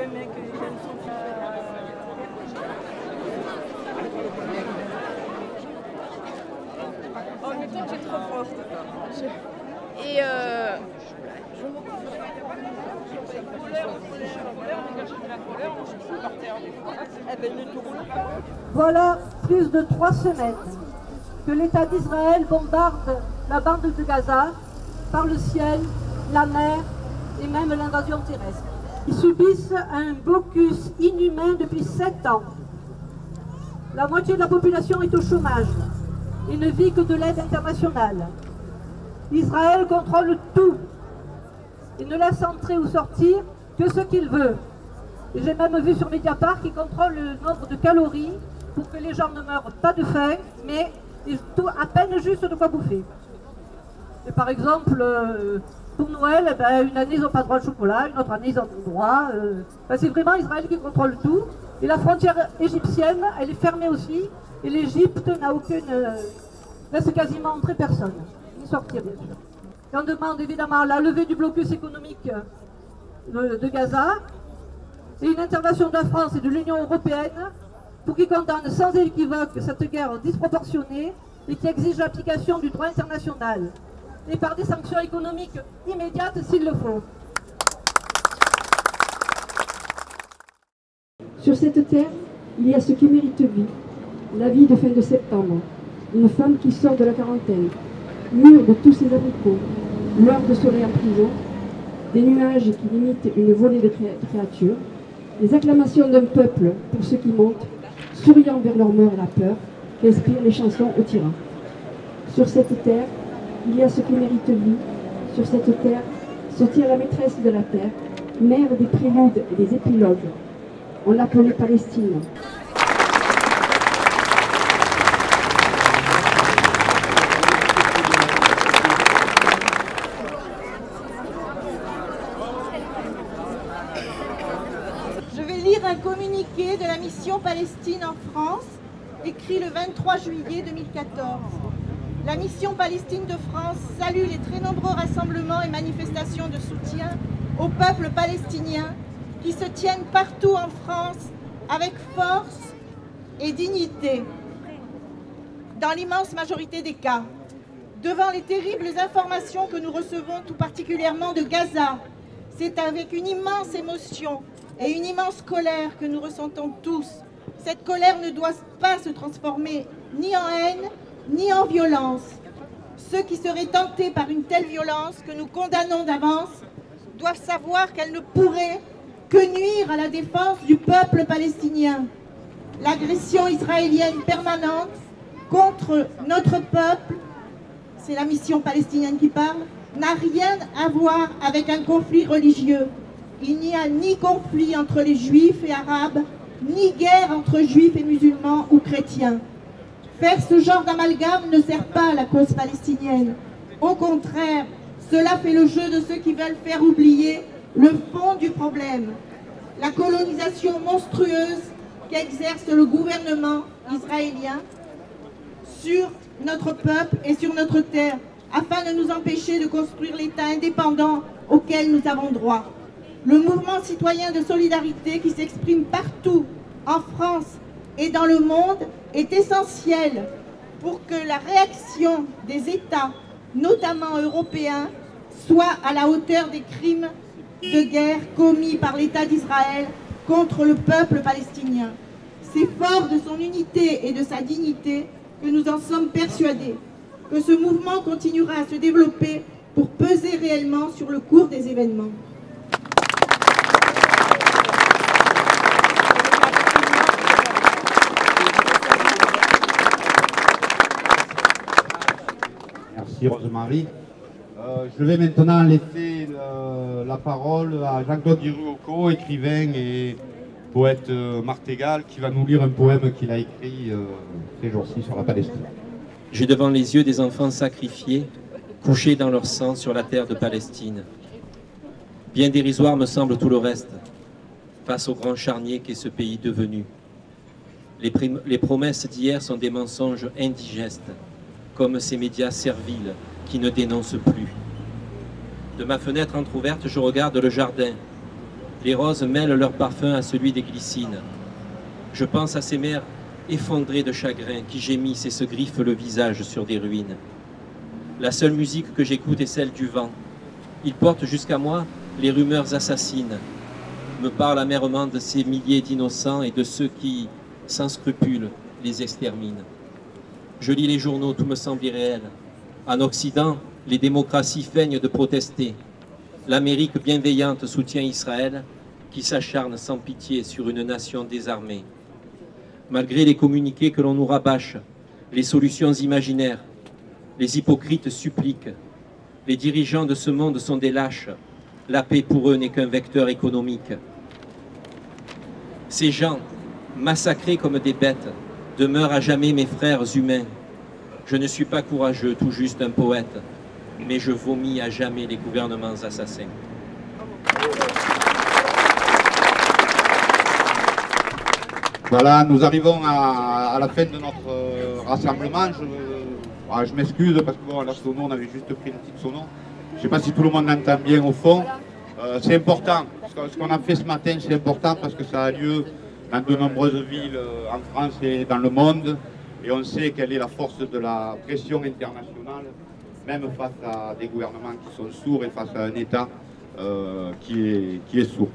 le mec, j'aime son fils. Oh, mais toi, tu es trop forte. Et Voilà plus de 3 semaines que l'État d'Israël bombarde la bande de Gaza par le ciel, la mer et même l'invasion terrestre. Ils subissent un blocus inhumain depuis 7 ans. La moitié de la population est au chômage et ne vit que de l'aide internationale. Israël contrôle tout et ne laisse entrer ou sortir que ce qu'il veut. J'ai même vu sur Mediapart qu'il contrôle le nombre de calories pour que les gens ne meurent pas de faim, mais à peine juste de quoi bouffer. Et par exemple, pour Noël, eh ben, une année ils n'ont pas droit de chocolat, une autre année ils en ont droit. C'est vraiment Israël qui contrôle tout. Et la frontière égyptienne, elle est fermée aussi. Et l'Égypte n'a laisse quasiment entrer personne, ni sortir bien sûr. Et on demande évidemment la levée du blocus économique de Gaza et une intervention de la France et de l'Union européenne pour qu'ils condamnent sans équivoque cette guerre disproportionnée et qui exige l'application du droit international et par des sanctions économiques immédiates s'il le faut. Sur cette terre, il y a ce qui mérite vie, la vie de fin de septembre, une femme qui sort de la quarantaine, mûre de tous ses abricots, l'heure de soleil en prison, des nuages qui limitent une volée de créatures, les acclamations d'un peuple pour ceux qui montent, souriant vers leur mort et la peur, qu'inspirent les chansons aux tyrans. Sur cette terre, il y a ce qui mérite vie, sur cette terre, sortir la maîtresse de la terre, mère des préludes et des épilogues. On l'appelait Palestine. Je vais lire un communiqué de la mission Palestine en France, écrit le 23 juillet 2014. La mission Palestine de France salue les très nombreux rassemblements et manifestations de soutien au peuple palestinien qui se tiennent partout en France avec force et dignité. Dans l'immense majorité des cas, devant les terribles informations que nous recevons tout particulièrement de Gaza, c'est avec une immense émotion et une immense colère que nous ressentons tous. Cette colère ne doit pas se transformer ni en haine, ni en violence. Ceux qui seraient tentés par une telle violence que nous condamnons d'avance doivent savoir qu'elle ne pourrait que nuire à la défense du peuple palestinien. L'agression israélienne permanente contre notre peuple, c'est la mission palestinienne qui parle, n'a rien à voir avec un conflit religieux. Il n'y a ni conflit entre les juifs et arabes, ni guerre entre juifs et musulmans ou chrétiens. Faire ce genre d'amalgame ne sert pas à la cause palestinienne. Au contraire, cela fait le jeu de ceux qui veulent faire oublier le fond du problème. La colonisation monstrueuse qu'exerce le gouvernement israélien sur notre peuple et sur notre terre, afin de nous empêcher de construire l'État indépendant auquel nous avons droit. Le mouvement citoyen de solidarité qui s'exprime partout en France et dans le monde est essentiel pour que la réaction des États, notamment européens, soit à la hauteur des crimes de guerre commis par l'État d'Israël contre le peuple palestinien. C'est fort de son unité et de sa dignité que nous en sommes persuadés, que ce mouvement continuera à se développer pour peser réellement sur le cours des événements. Merci Rosemarie. Je vais maintenant laisser la parole à Jean-Claude Diruoco, écrivain et poète martégal, qui va nous lire un poème qu'il a écrit ces jours-ci sur la Palestine. J'ai devant les yeux des enfants sacrifiés, couchés dans leur sang sur la terre de Palestine. Bien dérisoire me semble tout le reste, face au grand charnier qu'est ce pays devenu. Les promesses d'hier sont des mensonges indigestes, comme ces médias serviles qui ne dénoncent plus. De ma fenêtre entrouverte, je regarde le jardin. Les roses mêlent leur parfum à celui des glycines. Je pense à ces mères effondrées de chagrin qui gémissent et se griffent le visage sur des ruines. La seule musique que j'écoute est celle du vent. Il porte jusqu'à moi les rumeurs assassines, me parle amèrement de ces milliers d'innocents et de ceux qui, sans scrupule, les exterminent. Je lis les journaux, tout me semble irréel. En Occident, les démocraties feignent de protester. L'Amérique bienveillante soutient Israël, qui s'acharne sans pitié sur une nation désarmée. Malgré les communiqués que l'on nous rabâche, les solutions imaginaires, les hypocrites suppliquent. Les dirigeants de ce monde sont des lâches. La paix pour eux n'est qu'un vecteur économique. Ces gens, massacrés comme des bêtes, demeurent à jamais mes frères humains. Je ne suis pas courageux, tout juste un poète, mais je vomis à jamais les gouvernements assassins. Voilà, nous arrivons à la fin de notre rassemblement. Je m'excuse parce que bon, la sono, on avait juste pris une petite sono. Je ne sais pas si tout le monde entend bien au fond. C'est important. Ce qu'on a fait ce matin, c'est important parce que ça a lieu dans de nombreuses villes en France et dans le monde. Et on sait quelle est la force de la pression internationale, même face à des gouvernements qui sont sourds et face à un État qui est sourd.